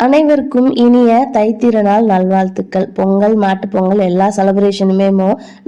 அனைவருக்கும் இனிய தைத்திருநாள் நல்வாழ்த்துக்கள். பொங்கல், மாட்டுப் பொங்கல் எல்லா செலிப்ரேஷனுமே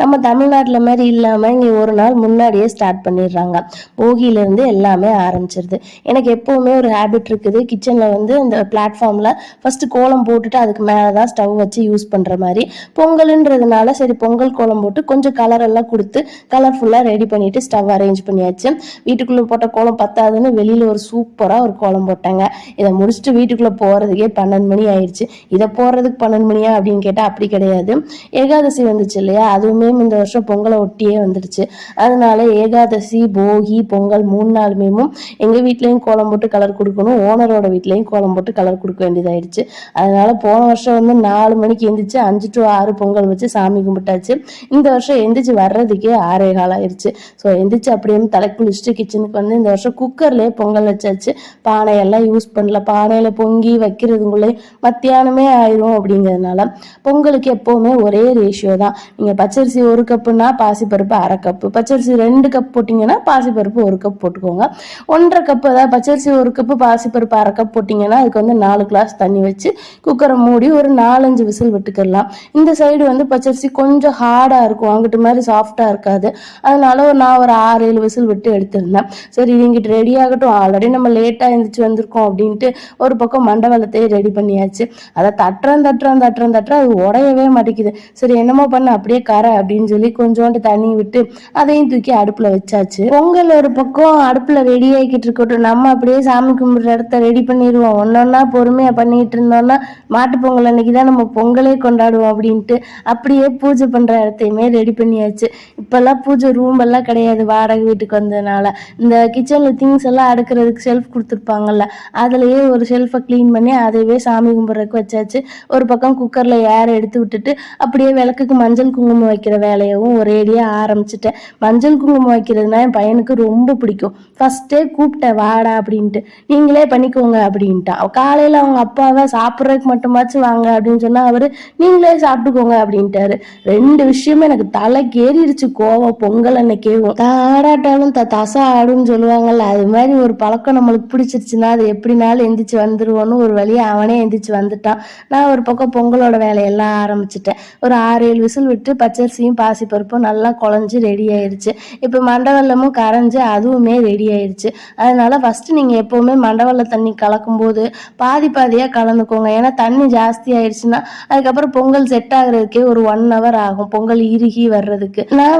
நம்ம தமிழ்நாட்டுல மாதிரி இல்லாம இங்க ஒரு நாள் முன்னாடியே ஸ்டார்ட் பண்ணிடுறாங்க. போகியில இருந்து எல்லாமே ஆரம்பிச்சிருது. எனக்கு எப்பவுமே ஒரு ஹேபிட் இருக்குது. கிச்சன்ல இந்த பிளாட்ஃபார்ம்ல ஃபர்ஸ்ட் கோலம் போட்டுட்டு அதுக்கு மேலதான் ஸ்டவ் வச்சு யூஸ் பண்ற மாதிரி. பொங்கல்ன்றதுனால சரி பொங்கல் கோலம் போட்டு கொஞ்சம் கலர் எல்லாம் கொடுத்து கலர்ஃபுல்லா ரெடி பண்ணிட்டு ஸ்டவ் அரேஞ்ச் பண்ணியாச்சு. வீட்டுக்குள்ள போட்ட கோலம் பத்தாதுன்னு வெளியில ஒரு சூப்பரா ஒரு கோலம் போட்டாங்க. இதை முடிச்சுட்டு வீட்டுக்குள்ள போறதுக்கே 12 மணி ஆயிடுச்சு. இதை போடுறதுக்கு 12 மணியா அப்படின்னு கேட்டா அப்படி கிடையாது. ஏகாதசி வந்துச்சு இல்லையா, அதுவுமே இந்த வருஷம் பொங்கலை ஒட்டியே வந்துடுச்சு. அதனால ஏகாதசி, போகி, பொங்கல் 3 நாளுமே எங்க வீட்லயும் கோலம் போட்டு கலர் கொடுக்கணும், ஓனரோட வீட்லயும் கோலம் போட்டு கலர் கொடுக்க வேண்டியதாயிடுச்சு. அதனால போன வருஷம் 4 மணிக்கு எந்திரிச்சு 5 to 6 பொங்கல் வச்சு சாமி கும்பிட்டாச்சு. இந்த வருஷம் எந்திரிச்சு வர்றதுக்கே 6:15 ஆயிடுச்சு. ஸோ எந்திரிச்சு அப்படியே தலை குளிச்சுட்டு கிச்சனுக்கு இந்த வருஷம் குக்கர்லயே பொங்கல் வச்சாச்சு. பானையெல்லாம் யூஸ் பண்ணல. பானையில பொங்கி வைக்கிறதுக்குள்ளே மத்தியானமே ஆயிரும். அப்படிங்கிறதுனால பொங்கலுக்கு எப்பவுமே ஒரே ரேஷியோ தான். நீங்க பச்சரிசி 1 கப்புனா பாசிப்பருப்பு 1/2 கப்பு, பச்சரிசி 2 கப் போட்டீங்கன்னா பாசிப்பருப்பு 1 கப் போட்டுக்கோங்க. 1.5 கப்பு, அதாவது பச்சரிசி 1 கப்பு பாசிப்பருப்பு 1/2 கப் போட்டீங்கன்னா அதுக்கு 4 கிளாஸ் தண்ணி வச்சு குக்கரை மூடி ஒரு 4-5 விசில் விட்டுக்கலாம். இந்த சைடு பச்சரிசி கொஞ்சம் ஹார்டா இருக்கும், அங்கிட்டு மாதிரி சாஃப்டா இருக்காது. அதனால நான் ஒரு 6-7 விசில் விட்டு எடுத்திருந்தேன். சரி இங்கிட்டு ரெடி ஆகட்டும், ஆல்ரெடி நம்ம லேட்டா எழுந்திரிச்சு வந்திருக்கோம் அப்படின்ட்டு ஒரு பக்கம் மண்டவளத்தையே ரெடி பண்ணியாச்சு. அதை தட்டுறேன் அது உடையவே மாட்டேங்குது. சரி என்னமோ பண்ண அப்படியே கரை அப்படின்னு சொல்லி கொஞ்சோண்டு தண்ணி விட்டு அதையும் தூக்கி அடுப்புல வச்சாச்சு. பொங்கல் ஒரு பக்கம் அடுப்புல ரெடி ஆகிக்கிட்டு இருக்கட்டும், நம்ம அப்படியே சாமி கும்பிடுற இடத்த ரெடி பண்ணிடுவோம். ஒன்னொன்னா பொறுமையா பண்ணிட்டு இருந்தோம்னா மாட்டு பொங்கல் அன்னைக்குதான் நம்ம பொங்கலே கொண்டாடுவோம் அப்படின்ட்டு அப்படியே பூஜை பண்ற இடத்தையுமே ரெடி பண்ணியாச்சு. இப்பெல்லாம் பூஜை ரூம் எல்லாம் கிடையாது, வாடகை வீட்டுக்கு வந்ததுனால. இந்த கிச்சன்ல திங்ஸ் எல்லாம் அடுக்கிறதுக்கு ஷெல்ஃப் கொடுத்துருப்பாங்கல்ல, அதுலயே ஒரு ஷெல்ஃபை கிளீன் பண்ணி அதையவே சாமி கும்பிட்றதுக்கு வச்சாச்சு. ஒரு பக்கம் குக்கர்ல ஏர் எடுத்து விட்டுட்டு அப்படியே விளக்குக்கு மஞ்சள் குங்குமம் வைக்கிற வேலையவும் ஒரேடியா ஆரம்பிச்சுட்டேன். மஞ்சள் குங்குமம் வைக்கிறதுனா என் பையனுக்கு ரொம்ப பிடிக்கும். ஃபர்ஸ்டே கூப்பிட்டேன் வாடா அப்படின்ட்டு, நீங்களே பண்ணிக்கோங்க அப்படின்ட்டான். காலையில அவங்க அப்பாவை சாப்பிட்றதுக்கு மட்டுமாச்சும் வாங்க அப்படின்னு சொன்னா அவரு நீங்களே சாப்பிட்டுக்கோங்க அப்படின்ட்டாரு. 2 விஷயமே எனக்கு தலைக்கு ஏறிடுச்சு கோவம். பொங்கல் அன்னைக்கேவும் தாடாட்டாலும் தசா ஆடுன்னு சொல்லுவாங்கல்ல, அது மாதிரி ஒரு பழக்கம் நம்மளுக்கு பிடிச்சிருச்சுன்னா அது எப்படினாலும் எந்திரிச்சு வந்துருவோன்னு ஒரு வழியா அவனே எந்திரிச்சு வந்துட்டான். நான் ஒரு பக்கம் பொங்கலோட வேலையெல்லாம் ஆரம்பிச்சிட்டேன். ஒரு 6-7 விசில் விட்டு பச்சரிசியும் பாசிப்பருப்பும் நல்லா குழஞ்சு ரெடி ஆயிடுச்சு. இப்போ மண்டவெல்லமும் கரைஞ்சு அதுவுமே ரெடி ஆயிடுச்சு. அதனால ஃபர்ஸ்ட் நீங்க எப்பவுமே மண்டவெல்ல தண்ணி கலக்கும் போது பாதியா கலந்துக்கோங்க. ஏன்னா தண்ணி ஜாஸ்தி ஆயிடுச்சுன்னா அதுக்கப்புறம் பொங்கல் செட் ஆகுறதுக்கே ஒரு 1 hour ஆகும், பொங்கல் இறுகி வர்றதுக்கு. நான்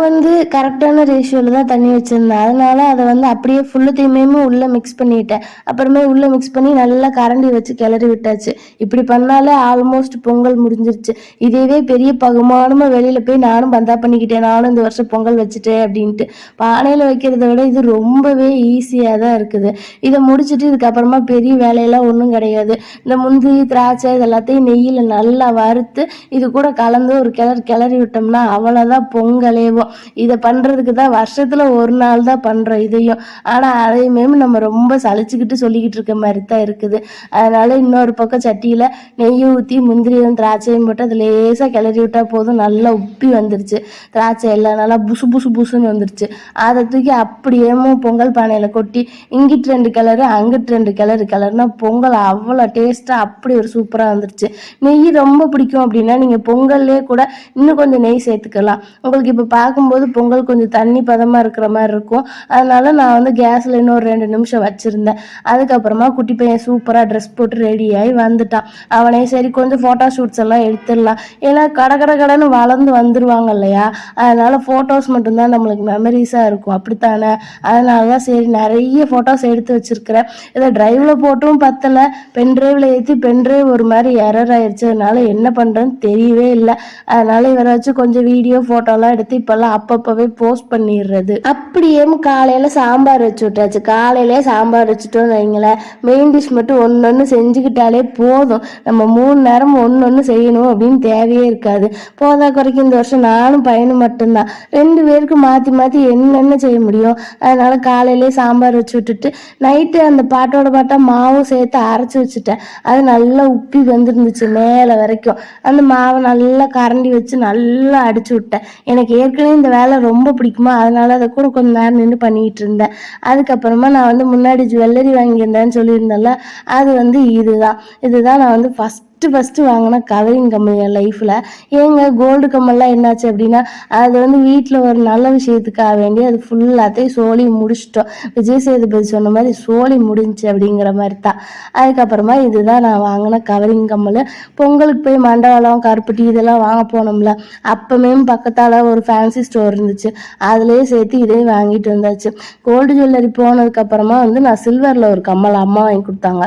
கரெக்டான ரேஷியோல தான் தண்ணி வச்சிருந்தேன். அதனால அதை அப்படியே ஃபுல்லுத்தையுமே உள்ள மிக்ஸ் பண்ணிட்டேன். அப்புறமே உள்ள மிக்ஸ் பண்ணி நல்லா கரண்டி வச்சு கிளறி விட்டாச்சு. இப்படி பண்ணாலே ஆல்மோஸ்ட் பொங்கல் முடிஞ்சிருச்சு. இதேவே பெரிய பகுமானமா வெளியில போய் நானும் பந்தா பண்ணிக்கிட்டேன், நானும் இந்த வருஷம் பொங்கல் வச்சுட்டேன் அப்படின்ட்டு. பானையில வைக்கிறத விட இது ரொம்பவே ஈஸியா தான் இருக்குது. இதை முடிச்சுட்டு இதுக்கப்புறமா பெரிய வேலையெல்லாம் ஒன்றும் கிடையாது. இந்த முந்திரி திராட்சை இது எல்லாத்தையும் நெய்யில நல்லா வறுத்து இது கூட கலந்து ஒரு கிளறி விட்டோம்னா அவ்வளவுதான் பொங்கலேவும். இதை பண்றதுக்கு தான் வருஷத்துல ஒரு நாள் தான் பண்றோம் இதையும். ஆனா அதையுமே நம்ம ரொம்ப சலிச்சுக்கிட்டு சொல்லிக்கிட்டு இருக்க மாதிரி தான் இருக்குது. அதனால இன்னொரு பக்கம் சட்டியில நெய் ஊற்றி முந்திரியும் திராட்சையும் போட்டு அது லேசா கிளறி விட்டா போதும், நல்லா உப்பி வந்துருச்சு. திராட்சை எல்லாம் நல்லா புசுன்னு வந்துருச்சு. அதை தூக்கி அப்படியே பொங்கல் பானையில கொட்டி இங்கிட்டு 2 கிளறு அங்கிட்டு 2 கிளறுனா பொங்கல் அவ்வளோ டேஸ்டா அப்படி ஒரு சூப்பரா வந்துருச்சு. நெய் ரொம்ப பிடிக்கும் அப்படின்னா நீங்க பொங்கல்லே கூட இன்னும் கொஞ்சம் நெய் சேர்த்துக்கலாம். உங்களுக்கு இப்போ பார்க்கும்போது பொங்கல் கொஞ்சம் தண்ணி பதமா இருக்கிற மாதிரி இருக்கும். அதனால நான் கேஸ்ல இன்னொரு 2 நிமிஷம் வச்சிருந்தேன். அதுக்கப்புறமா குட்டி பையன் சூப்பரா ட்ரெஸ் போட்டு ரெடி ஆகி வந்துட்டான். அவனே சரி கொஞ்சம் போட்டோ ஷூட்ஸ் எல்லாம் எடுத்துடலாம், ஏன்னா கடன்னு வளர்ந்து வந்துருவாங்க இல்லையா. அதனால போட்டோஸ் மட்டும்தான் நம்மளுக்கு மெமரிஸா இருக்கும், அப்படித்தானே. அதனாலதான் சரி நிறைய போட்டோஸ் எடுத்து வச்சிருக்கிறேன். இதை டிரைவ்ல போட்டும் பத்தல, பென் டிரைவ்ல ஏற்றி பென் டிரைவ் ஒரு மாதிரி எரர் ஆயிடுச்சு. அதனால என்ன பண்றேன்னு தெரியவே இல்லை. அதனால இவரை வச்சு கொஞ்சம் வீடியோ போட்டோலாம் எடுத்து இப்பெல்லாம் அப்பப்பவே போஸ்ட் பண்ணிடுறது. அப்படியே காலையில சாம்பார் வச்சு விட்டாச்சு. காலையிலே சாம்பார் வச்சுட்டோம்னு வைங்களேன், மெயின் டிஷ் மட்டும் ஒன்னொன்னு செஞ்சுக்கிட்டாலே போதும். நம்ம 3 நேரம் ஒன்னொன்னு செய்யணும் அப்படின்னு தேவையே இருக்காது. போதா குறைக்கு இந்த வருஷம் நானும் பையனும் மட்டும்தான், 2 பேருக்கு மாத்தி என்னென்ன செய்ய முடியும். அதனால காலையிலே சாம்பார் வச்சு விட்டுட்டு நைட்டு அந்த பாட்டோட பாட்டா மாவும் சேர்த்து அரைச்சி வச்சுட்டேன். அது நல்லா உப்பி வந்துருந்துச்சு மேலே வரைக்கும். அந்த மாவை நல்லா கரண்டி வச்சு நல்லா அடிச்சு விட்டேன். எனக்கு ஏற்கனவே இந்த வேலை ரொம்ப பிடிக்குமா, அதனால அதை கூட கொஞ்சம் நேரம் நின்று பண்ணிட்டு இருந்தேன். அதுக்கப்புறமா நான் முன்னாடி ஜுவல்லரி வாங்கியிருந்தேன்னு சொல்லியிருந்தேன்ல, அது இதுதான் நான் வந்து ஃபஸ்ட்டு வாங்கின கவரிங் கம்மல் என் லைஃப்பில். ஏங்க கோல்டு கம்மல்லாம் என்னாச்சு அப்படின்னா, அது வந்து வீட்டில் ஒரு நல்ல விஷயத்துக்காக வேண்டி அது ஃபுல்லாத்தையும் சோலி முடிச்சிட்டோம். விஜய் சேதுபதி சொன்ன மாதிரி சோலி முடிஞ்சு அப்படிங்கிற மாதிரி தான். அதுக்கப்புறமா இதுதான் நான் வாங்கின கவரிங் கம்மல். பொங்கலுக்கு போய் மண்டபம் கருப்பட்டி இதெல்லாம் வாங்க போனோம்ல, அப்பமே பக்கத்தால் ஒரு ஃபேன்சி ஸ்டோர் இருந்துச்சு, அதுலேயே சேர்த்து இதையும் வாங்கிட்டு வந்தாச்சு. கோல்டு ஜுவல்லரி போனதுக்கப்புறமா வந்து நான் சில்வரில் ஒரு கம்மல் அம்மா வாங்கி கொடுத்தாங்க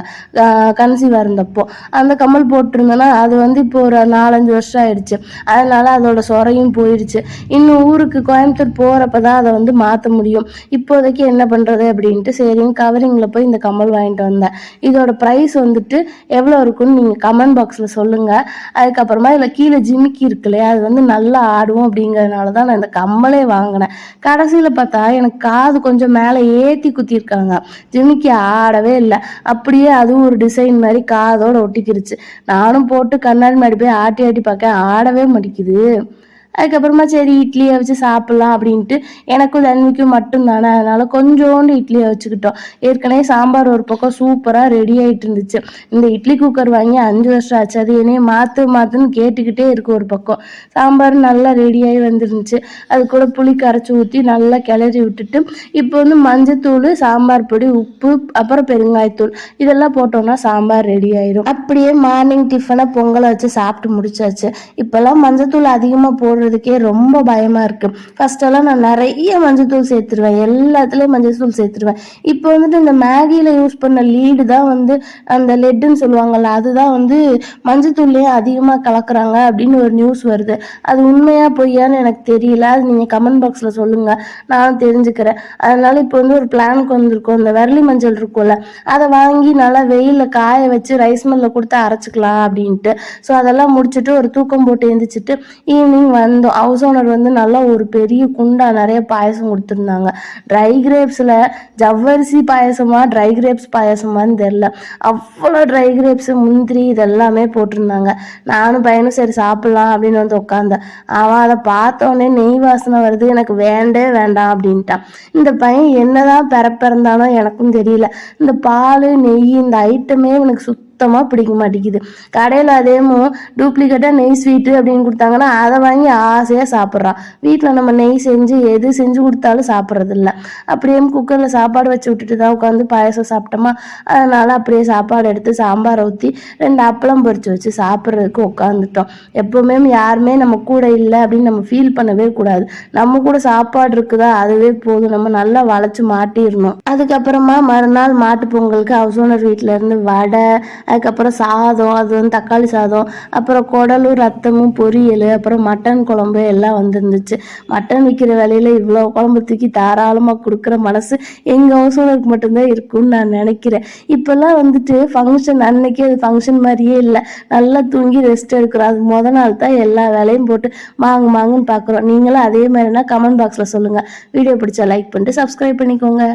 கன்சீவாக இருந்தப்போ. அந்த கம்மல் போட்டிருந்தேன்னா அது வந்து இப்போ ஒரு 4-5 வருஷம் ஆயிடுச்சு. அதனால அதோட சொரையும் போயிடுச்சு. இன்னும் ஊருக்கு கோயம்புத்தூர் போகிறப்ப தான் அதை வந்து மாற்ற முடியும். இப்போதைக்கு என்ன பண்ணுறது அப்படின்ட்டு சரின்னு கவரிங்கில் போய் இந்த கம்மல் வாங்கிட்டு வந்தேன். இதோட ப்ரைஸ் வந்துட்டு எவ்வளோ இருக்குன்னு நீங்கள் கமெண்ட் பாக்ஸில் சொல்லுங்கள். அதுக்கப்புறமா இதில் கீழே ஜிமிக்கி இருக்கு இல்லையா, அது வந்து நல்லா ஆடும் அப்படிங்கிறதுனால தான் நான் இந்த கம்மலே வாங்கினேன். கடைசியில் பார்த்தா எனக்கு காது கொஞ்சம் மேலே ஏற்றி குத்திருக்காங்க, ஜிமிக்கி ஆடவே இல்லை. அப்படியே அதுவும் ஒரு டிசைன் மாதிரி காதோட ஒட்டிக்கிருச்சு. நானும் போட்டு கண்ணாடி மாடி போய் ஆட்டி ஆட்டி பார்க்க ஆடவே மாட்டேங்குது. அதுக்கப்புறமா சரி இட்லியை வச்சு சாப்பிட்லாம் அப்படின்ட்டு எனக்கும் தன்விக்கும் மட்டும் தானே, அதனால கொஞ்சோண்டு இட்லியை வச்சுக்கிட்டோம். ஏற்கனவே சாம்பார் ஒரு பக்கம் சூப்பராக ரெடி ஆகிட்டு இருந்துச்சு. இந்த இட்லி குக்கர் வாங்கி 5 வருஷம் ஆச்சு, அது என்னைய மாற்றுன்னு கேட்டுக்கிட்டே இருக்கு. ஒரு பக்கம் சாம்பார் நல்லா ரெடியாகி வந்துருந்துச்சு. அது கூட புளி கரைச்சி ஊற்றி நல்லா கிளறி விட்டுட்டு இப்போ வந்து மஞ்சத்தூள், சாம்பார் பொடி, உப்பு, அப்புறம் பெருங்காயத்தூள் இதெல்லாம் போட்டோம்னா சாம்பார் ரெடி ஆயிடும். அப்படியே மார்னிங் டிஃபனை பொங்கலை வச்சு சாப்பிட்டு முடிச்சாச்சு. இப்போல்லாம் மஞ்சத்தூள் அதிகமாக போடுறதுக்கே ரொம்ப பயமாக இருக்குது. ஃபஸ்ட்டெல்லாம் நான் நிறைய மஞ்சத்தூள் சேர்த்துருவேன், எல்லாத்துலேயும் மஞ்சத்தூள் சேர்த்துருவேன். இப்போ வந்துட்டு இந்த மேகியில் யூஸ் பண்ண லீடு தான் வந்து அந்த லெட்டுன்னு சொல்லுவாங்கள்ல, அதுதான் வந்து மஞ்சத்தூள்லேயே அதிகமாக கலக்குறாங்க அப்படின்னு ஒரு நியூஸ் வருது. அது உண்மையாக பொய்யான்னு எனக்கு தெரியல. அது நீங்கள் கமெண்ட் பாக்ஸில் சொல்லுங்கள், நானும் தெரிஞ்சுக்கிறேன். அதனால இப்போ வந்து ஒரு பிளானுக்கு வந்திருக்கோம். இந்த விரலி மஞ்சள் இருக்கும்ல, அதை வாங்கி நல்லா வெயிலில் காய வச்சு ரைஸ் மில்லில் கொடுத்து அரைச்சிக்கலாம் அப்படின்ட்டு. ஸோ அதெல்லாம் முடிச்சுட்டு ஒரு தூக்கம் போட்டு எழுந்திரிச்சிட்டு ஈவினிங் வந்தோம். ஹவுஸ் ஓனர் வந்து நல்லா ஒரு பெரிய குண்டா நிறைய பாயசம் கொடுத்துருந்தாங்க. ட்ரை கிரேப்ஸில் ஜவ்வரிசி பாயசமா ட்ரை கிரேப்ஸ் பாயசமான்னு தெரில, அவ்வளோ ட்ரை கிரேப்ஸு, முந்திரி இதெல்லாமே போட்டிருந்தாங்க. நானும் பையனும் சரி சாப்பிட்லாம் அப்படின்னு வந்து உட்காந்தேன். அவன் அதை பார்த்தோன்னே நெய் வாசனை வருது, எனக்கு வேண்டாம் அப்படின்ட்டான். இந்த பையன் என்னதான் பிறந்தானோ எனக்கும் தெரியல. இந்த பால் நெய் இந்த ஐட்டமே எனக்கு சுத்தமாக பிடிக்க மாட்டேங்குது. கடையில் அதேமோ டூப்ளிகேட்டாக நெய் ஸ்வீட்டு அப்படின்னு கொடுத்தாங்கன்னா அதை வாங்கி ஆசையாக சாப்பிட்றான். வீட்டில் நம்ம நெய் எது செஞ்சு கொடுத்தாலும் சாப்பிட்றதில்ல. அப்படியே குக்கரில் சாப்பாடு வச்சு விட்டுட்டு தான் உட்காந்து பாயசம் சாப்பிட்டோமா, அதனால் அப்படியே சாப்பாடு எடுத்து சாம்பாரை ஊற்றி 2 அப்பளம் பொரிச்சு வச்சு சாப்பிட்றதுக்கு உட்காந்துட்டோம். எப்போவுமே யாருமே நம்ம கூட இல்லை அப்படின்னு நம்ம ஃபீல் பண்ணவே கூடாது. நம்ம கூட சாப்பாடு இருக்குதா அதுவே போதும், நம்ம நல்லா வளைச்சு மாட்டிடணும். அதுக்கப்புறமா மறுநாள் மாட்டு பொங்கலுக்கு ஹவுஸ் ஓனர் வீட்டில் இருந்து வடை, அதுக்கப்புறம் சாதம், அது வந்து தக்காளி சாதம், அப்புறம் குடலும் ரத்தமும் பொரியல், அப்புறம் மட்டன் குழம்பு எல்லாம் வந்துருந்துச்சு. மட்டன் விற்கிற வேலையில் இவ்வளோ குழம்பு தூக்கி தாராளமாக கொடுக்குற மனசு எங்கள் ஹவுஸ் ஓனருக்கு மட்டும்தான் இருக்குன்னு நான் நினைக்கிறேன். இப்போல்லாம் வந்துட்டு ஃபங்க்ஷன் அன்னைக்கு அது ஃபங்க்ஷன் மாதிரியே இல்லை, நல்லா தூங்கி ரெஸ்ட் எடுக்கிறோம். அது நாள் தான் எல்லா வேலையும் போட்டு மாங்குன்னு பார்க்குறோம். நீங்களும் அதே மாதிரினா கமெண்ட் பாக்ஸில் சொல்லுங்கள். வீடியோ பிடிச்சா லைக் பண்ணிட்டு சப்ஸ்கிரைப் பண்ணிக்கோங்க.